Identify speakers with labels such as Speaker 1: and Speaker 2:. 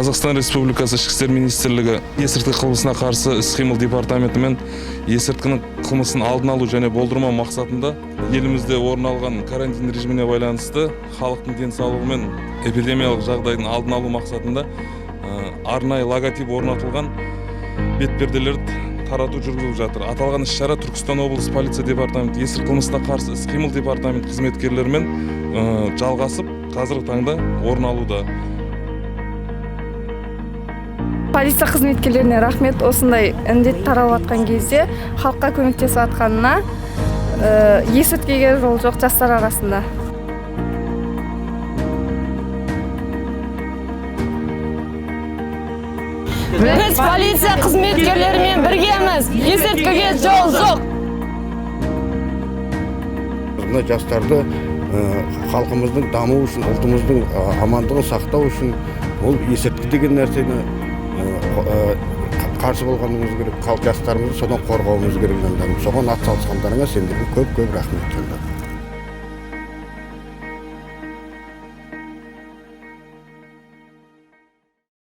Speaker 1: Қазақстан Республикасы Ішкі істер министрлігі есірткі қылмысына қарсы іс-қимыл департаменті мен есірткінің қылмысын алдын алу және болдырмау мақсатында елімізде орын алған карантин режиміне байланысты халықтың денсаулығы мен эпидемиялық жағдайдың алдын алу мақсатында арнайы логотип орнатылған бетперделерді тарату жүргізіліп жатыр. Аталған іс-шара Түркістан облысы полиция департаменті есірткі қылмысына қарсы іс-қимыл департамент қызметкерлерімен жалғасып, қазіргі таңда орын алуда.
Speaker 2: Полиция қызметкерлеріне рахмет, осындай індет таралып жатқан кезде халыққа көмектесіп жатқанына, есірткіге жол жоқ жастар арасында.
Speaker 3: Біз полиция қызметкерлерімен біргеміз, есірткіге жол жоқ.
Speaker 4: Мына жастарды халқымыздың дамуы үшін, ұлтымыздың амандығын сақтау үшін ол есірткі деген нәрсені қарсы болғанымыз керек, жастарымызды содан қорғауымыз керек. Соған атсалысқандарыңа сендерге көп рахмет.